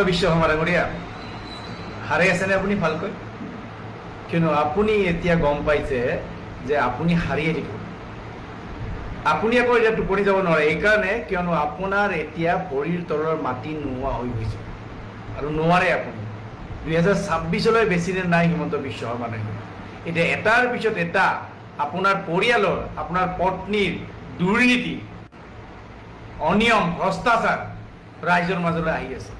বিশ্ব সমাধানৰীয়া হাৰে আছেনে আপুনি ভালকৈ? কিয়নো আপুনি এতিয়া গম পাইছে যে আপুনি হাৰিয়ে থাকিব। আপুনি আকৌ এতিয়া টোপনি যাব নোৱাৰে, এইকাৰণে কিয়নো আপোনাৰ এতিয়া ভৰিৰ তলৰ মাটি নোহোৱা হৈ গৈছে আৰু নোৱাৰে আপুনি। 2026লৈ বেছি দিন নাই হিমন্ত বিশ্ব শৰ্মা ডাঙৰীয়া। এতিয়া এটাৰ পিছত এটা আপোনাৰ পৰিয়ালৰ, আপোনাৰ পত্নীৰ দুৰ্নীতি, অনিয়ম, ভ্ৰষ্টাচাৰ ৰাইজৰ মাজলৈ আহি আছে।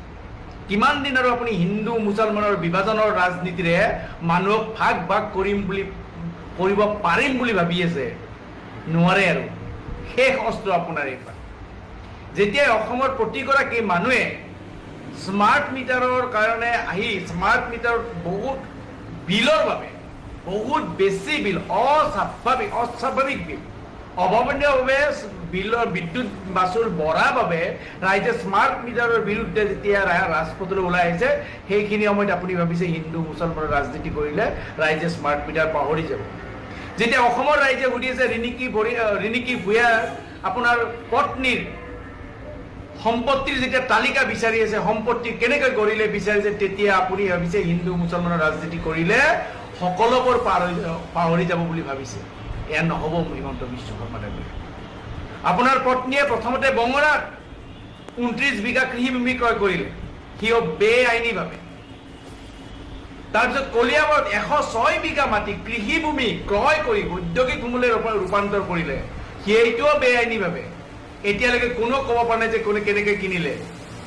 কিমান দিন আৰু আপুনি হিন্দু মুছলমানৰ বিভাজনৰ ৰাজনীতিৰে মানুহক ভাগ ভাগ কৰিব পাৰিম বুলি ভাবি আছে? নোৱাৰে আৰু। শেষ অস্ত্ৰ আপোনাৰ এইবাৰ। যেতিয়াই অসমৰ প্ৰতিগৰাকী মানুহে স্মাৰ্ট মিটাৰৰ কাৰণে আহি স্মাৰ্ট মিটাৰত বহুত বিলৰ বাবে, বহুত বেছি বিল, অস্বাভাৱিক বিল, অভাৱনীয়ভাৱে বিলৰ বিদ্যুৎ মাচুল বঢ়াৰ বাবে ৰাইজে স্মাৰ্ট মিটাৰৰ বিৰুদ্ধে যেতিয়া ৰাজপথলৈ ওলাই আহিছে, সেইখিনি সময়ত আপুনি ভাবিছে হিন্দু মুছলমানৰ ৰাজনীতি কৰিলে ৰাইজে স্মাৰ্ট মিটাৰ পাহৰি যাব। যেতিয়া অসমৰ ৰাইজে সুধি আছে ৰিণিকী ভূঞাৰ আপোনাৰ পত্নীৰ সম্পত্তিৰ যেতিয়া তালিকা বিচাৰি আছে, সম্পত্তি কেনেকৈ গঢ়িলে বিচাৰিছে, তেতিয়া আপুনি ভাবিছে হিন্দু মুছলমানৰ ৰাজনীতি কৰিলে সকলোবোৰ পাহৰি যাব বুলি ভাবিছে। এয়া নহ'ব হিমন্ত বিশ্ব শৰ্মা ডাঙৰীয়া। আপোনাৰ পত্নীয়ে প্ৰথমতে বঙৰাত 29 বিঘা কৃষিভূমি ক্ৰয় কৰিলে, সিও বেআইনীভাৱে। তাৰপিছত কলিয়াবৰত 106 বিঘা মাটি কৃষিভূমি ক্ৰয় কৰি ঔদ্যোগিক ভূমিলৈ ৰূপান্তৰ কৰিলে, সেইটোও বেআইনীভাৱে। এতিয়ালৈকে কোনো ক'ব পৰা নাই যে কোনে কেনেকৈ কিনিলে,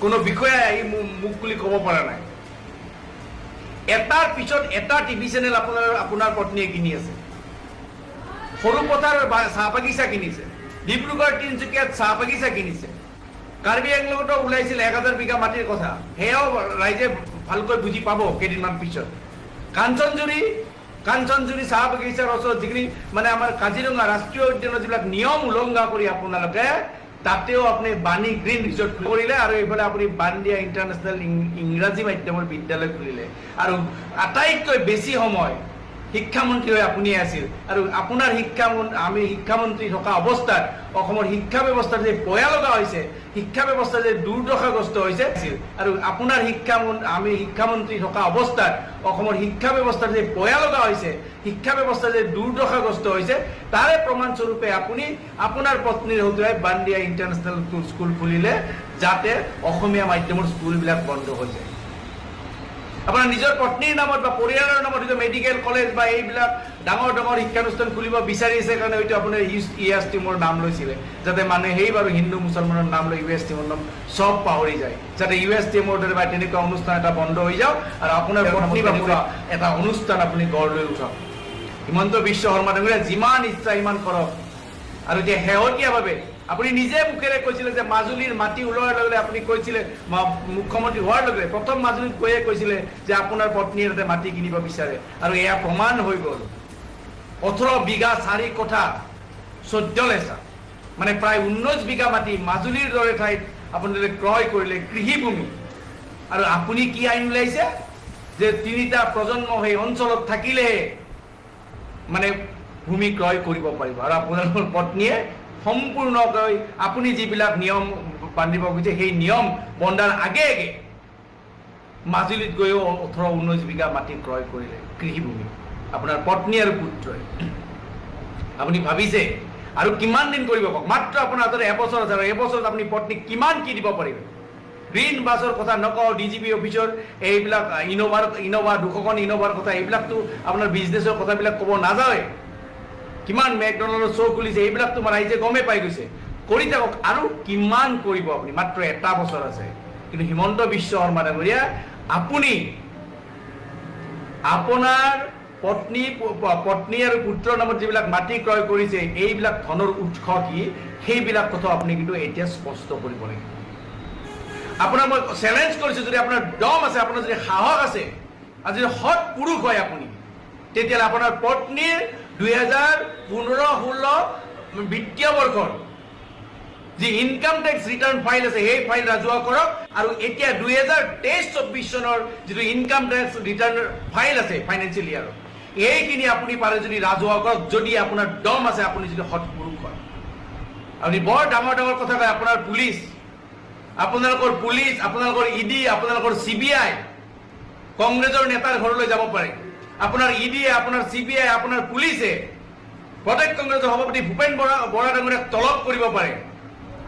কোনো বিষয়াই আহি মোক বুলি ক'ব পৰা নাই। এটাৰ পিছত এটা টিভি চেনেল আপোনাৰ পত্নীয়ে কিনি আছে। সৰুপথাৰ চাহ বাগিচা কিনিছে, ডিব্ৰুগড় তিনিচুকীয়াত চাহ বাগিচা কিনিছে, কাৰ্বি আংলঙতো ওলাইছিল 1000 বিঘা মাটিৰ কথা, সেয়াও ৰাইজে ভালকৈ বুজি পাব কেইদিনমান পিছত। কাঞ্চনজুৰি চাহ বাগিচাৰ ওচৰত যিখিনি মানে আমাৰ কাজিৰঙা ৰাষ্ট্ৰীয় উদ্যানৰ যিবিলাক নিয়ম উলংঘা কৰি আপোনালোকে তাতেও আপুনি বাণী গ্ৰীণ ৰিজৰ্ট কৰিলে, আৰু এইফালে আপুনি বান্দিয়া ইণ্টাৰনেশ্যনেল ইংৰাজী মাধ্যমৰ বিদ্যালয় খুলিলে, আৰু আটাইতকৈ বেছি সময় শিক্ষামন্ত্ৰী হৈ আপুনি আছিল। আৰু আপোনাৰ আমি শিক্ষামন্ত্ৰী থকা অৱস্থাত অসমৰ শিক্ষা ব্যৱস্থাৰ যে বেয়া লগা হৈছে, শিক্ষা ব্যৱস্থা যে দুৰ্দশাগ্ৰস্ত হৈছে, আৰু আপোনাৰ আমি শিক্ষামন্ত্ৰী থকা অৱস্থাত অসমৰ শিক্ষা ব্যৱস্থাৰ যে বেয়া লগা হৈছে, শিক্ষা ব্যৱস্থা যে দুৰ্দশাগ্ৰস্ত হৈছে, তাৰে প্ৰমাণস্বৰূপে আপুনি আপোনাৰ পত্নীৰ হতুৱাই বান্দিয়া ইণ্টাৰনেশ্যনেল স্কুল খুলিলে, যাতে অসমীয়া মাধ্যমৰ স্কুলবিলাক বন্ধ হৈ যায়। আপোনাৰ নিজৰ পত্নীৰ নামত বা পৰিয়ালৰ নামত হয়তো মেডিকেল কলেজ বা এইবিলাক ডাঙৰ ডাঙৰ শিক্ষানুষ্ঠান খুলিব বিচাৰিছে কাৰণে হয়তো আপোনাৰ ইউএছ টিমৰ নাম লৈছিলে, যাতে মানুহে সেই বাৰু হিন্দু মুছলমানৰ নাম লৈ ইউএছ টিমৰ নাম চব পাহৰি যায়, যাতে ইউএছ টিমৰ দৰে বা তেনেকুৱা অনুষ্ঠান এটা বন্ধ হৈ যাওক আৰু আপোনাৰ পত্নী বা এটা অনুষ্ঠান আপুনি গঢ় লৈ উঠক। হিমন্ত বিশ্ব শৰ্মা ডাঙৰীয়া যিমান ইচ্ছা সিমান কৰক। আৰু এতিয়া শেহতীয়াভাৱে আপুনি নিজে মুখেৰে কৈছিলে যে মাজুলীৰ মাটি ওলোৱাৰ লগে লগে আপুনি কৈছিলে, মুখ্যমন্ত্ৰী হোৱাৰ লগে প্ৰথম মাজুলীত গৈয়ে কৈছিলে যে আপোনাৰ পত্নীয়ে তাতে মাটি কিনিব বিচাৰে, আৰু এয়া প্ৰমাণ হৈ গ'ল। 18 বিঘা 4 কঠা 14 লেচা, মানে প্ৰায় 19 বিঘা মাটি মাজুলীৰ দৰে ঠাইত আপোনালোকে ক্ৰয় কৰিলে কৃষিভূমি। আৰু আপুনি কি আইন ওলাইছে যে 3টা প্ৰজন্ম সেই অঞ্চলত থাকিলেহে মানে ভূমি ক্ৰয় কৰিব পাৰিব, আৰু আপোনালোকৰ পত্নীয়ে সম্পূৰ্ণকৈ আপুনি যিবিলাক নিয়ম বান্ধিব খুজিছে সেই নিয়ম বন্ধাৰ আগে আগে মাজুলীত গৈও 18-19 বিঘা মাটি ক্ৰয় কৰিলে কৃষিভূমি, আপোনাৰ পত্নী আৰু পুত্ৰই। আপুনি ভাবিছে আৰু কিমান দিন কৰিব কওক? মাত্ৰ আপোনাৰ হাতত এবছৰ আছে, আৰু এবছৰত আপুনি পত্নীক কিমান কি দিব পাৰিব? গ্ৰীণ বাছৰ কথা নকওঁ, ডিজিপি অফিচৰ এইবিলাক ইন'ভা 200খন ইন'ভাৰ কথা, এইবিলাকতো আপোনাৰ বিজনেছৰ কথাবিলাক ক'ব নাযায়। কিমান মেকডনাল্ডৰ শ্ব' খুলিছে, এইবিলাকতো ৰাইজে গমেই পাই গৈছে। কৰি থাকক, আৰু কিমান কৰিব আপুনি? মাত্ৰ এটা বছৰ আছে। কিন্তু হিমন্ত বিশ্ব শৰ্মা ডাঙৰীয়া, আপুনি আপোনাৰ পত্নী আৰু পুত্ৰৰ নামত যিবিলাক মাটি ক্ৰয় কৰিছে, এইবিলাক ধনৰ উৎস কি, সেইবিলাক কথা আপুনি কিন্তু এতিয়া স্পষ্ট কৰিব লাগিব। আপোনাক মই চেলেঞ্জ কৰিছোঁ, যদি আপোনাৰ দম আছে, আপোনাৰ যদি সাহস আছে, আৰু যদি সৎ পুৰুষ হয় আপুনি, তেতিয়াহ'লে আপোনাৰ পত্নীৰ 2015-16 বিত্তীয় বৰ্ষৰ যি ইনকাম টেক্স ৰিটাৰ্ণ ফাইল আছে, সেই ফাইল ৰাজহুৱা কৰক, আৰু এতিয়া 2023-24 চনৰ যিটো ইনকাম টেক্স ৰিটাৰ্ণ ফাইল আছে ফাইনেন্সিয়েল ইয়াৰৰ, এইখিনি আপুনি পাৰে যদি ৰাজহুৱা কৰক, যদি আপোনাৰ দম আছে, আপুনি যদি সৎ পুৰুষ হয়। আপুনি বৰ ডাঙৰ ডাঙৰ কথা কয়, আপোনাৰ পুলিচ আপোনালোকৰ পুলিচ, আপোনালোকৰ ইডি, আপোনালোকৰ CBI কংগ্ৰেছৰ নেতাৰ ঘৰলৈ যাব পাৰে। আপোনাৰ ইডিয়ে, আপোনাৰ CBI, আপোনাৰ পুলিচে প্ৰদেশ কংগ্ৰেছৰ সভাপতি ভূপেন বৰা ডাঙৰীয়াক তলব কৰিব পাৰে,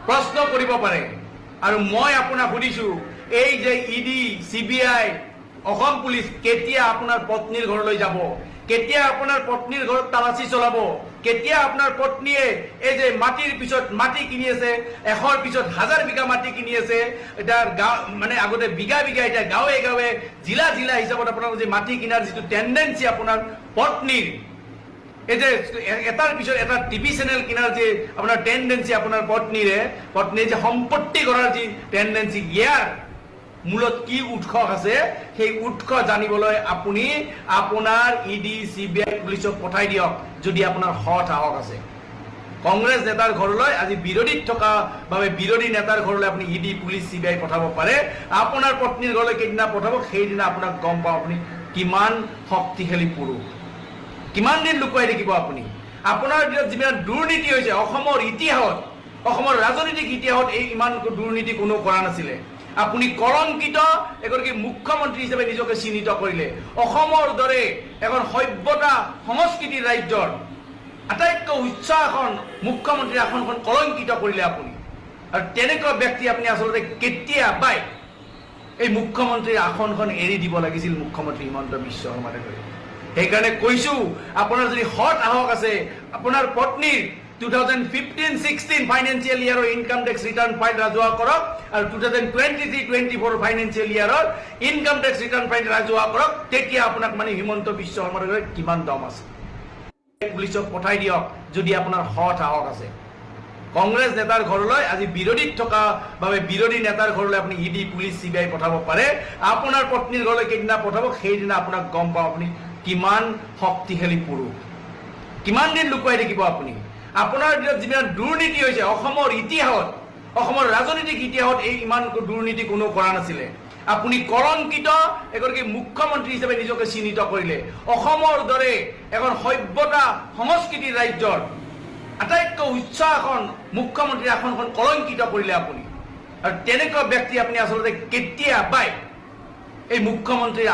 প্ৰশ্ন কৰিব পাৰে। আৰু মই আপোনাক সুধিছো, এই যে ইডি, CBI, অসম পুলিচ কেতিয়া আপোনাৰ পত্নীৰ ঘৰলৈ যাব? কেতিয়া আপোনাৰ পত্নীৰ ঘৰত তালাচী চলাব? কেতিয়া আপোনাৰ পত্নীয়ে এই যে মাটিৰ পিছত মাটি কিনি আছে, 100ৰ পিছত 1000 বিঘা মাটি কিনি আছে, এটা গাঁও মানে আগতে বিঘা বিঘা, এতিয়া গাঁৱে গাঁৱে জিলা জিলা হিচাপত আপোনাৰ যে মাটি কিনাৰ যিটো টেণ্ডেঞ্চি আপোনাৰ পত্নীৰ, এই যে এটাৰ পিছত এটা টিভি চেনেল কিনাৰ যে আপোনাৰ টেণ্ডেঞ্চি আপোনাৰ পত্নীয়ে যে সম্পত্তি কৰাৰ যি টেণ্ডেঞ্চি, ইয়াৰ মূলত কি উৎস আছে, সেই উৎস জানিবলৈ আপুনি আপোনাৰ ইডি, CBI, পুলিচক পঠাই দিয়ক যদি আপোনাৰ সৎ সাহস আছে। কংগ্ৰেছ নেতাৰ ঘৰলৈ আজি বিৰোধীত থকা বাবে বিৰোধী নেতাৰ ঘৰলৈ আপুনি ইডি, পুলিচ, CBI পঠাব পাৰে। আপোনাৰ পত্নীৰ ঘৰলৈ কেইদিনা পঠাব, সেইদিনা আপোনাক গম পাব আপুনি কিমান শক্তিশালী পুৰুষ। কিমান দিন লুকুৱাই থাকিব আপুনি? আপোনাৰ দিনত যিমান দুৰ্নীতি হৈছে অসমৰ ইতিহাসত, অসমৰ ৰাজনৈতিক ইতিহাসত এই ইমান দুৰ্নীতি কোনো কৰা নাছিলে। আপুনি কলংকিত এগৰাকী মুখ্যমন্ত্ৰী হিচাপে নিজকে চিহ্নিত কৰিলে। অসমৰ দৰে এখন সভ্যতা সংস্কৃতিৰ ৰাজ্যৰ আটাইতকৈ উচ্চ আসন মুখ্যমন্ত্ৰীৰ আসনখন কলংকিত কৰিলে আপুনি। আৰু তেনেকুৱা ব্যক্তি আপুনি আচলতে কেতিয়াবাই এই মুখ্যমন্ত্ৰীৰ আসনখন এৰি দিব লাগিছিল মুখ্যমন্ত্ৰী হিমন্ত বিশ্ব শৰ্মা ডাঙৰীয়াই। সেইকাৰণে কৈছো, আপোনাৰ যদি সৎ সাহস আছে, আপোনাৰ পত্নীৰ 2015-16 ফাইনেন্সিয়েল ইয়াৰৰ ইনকাম টেক্স ৰিটাৰ্ণ ফাইল ৰাজহুৱা কৰক, আৰু 2023-24 ফাইনেন্সিয়েল ইয়াৰৰ ইনকাম টেক্স ৰিটাৰ্ণ ফাইল ৰাজহুৱা কৰক। তেতিয়া আপোনাক মানে হিমন্ত বিশ্ব শৰ্মা ডাঙৰীয়াৰ কিমান দম আছে। পুলিচক পঠাই দিয়ক যদি আপোনাৰ সৎ সাহস আছে। কংগ্ৰেছ নেতাৰ ঘৰলৈ আজি বিৰোধীত থকা বাবে বিৰোধী নেতাৰ ঘৰলৈ আপুনি ইডি, পুলিচ, CBI পঠাব পাৰে। আপোনাৰ পত্নীৰ ঘৰলৈ কেইদিনা পঠাব, সেইদিনা আপোনাক গম পাব আপুনি কিমান শক্তিশালী পুৰুষ। কিমান দিন লুকুৱাই থাকিব আপুনি? আপোনাৰ দিনত যিমান দুৰ্নীতি হৈছে অসমৰ ইতিহাসত, অসমৰ ৰাজনৈতিক ইতিহাসত এই ইমান দুৰ্নীতি কোনো কৰা নাছিলে। আপুনি কলংকিত এগৰাকী মুখ্যমন্ত্ৰী হিচাপে নিজকে চিহ্নিত কৰিলে। অসমৰ দৰে এখন সভ্যতা সংস্কৃতিৰ ৰাজ্যৰ আটাইতকৈ উচ্চ আসন মুখ্যমন্ত্ৰীৰ আসনখন কলংকিত কৰিলে আপুনি। আৰু তেনেকুৱা ব্যক্তি আপুনি আচলতে কেতিয়াবাই এই মুখ্যমন্ত্ৰীৰ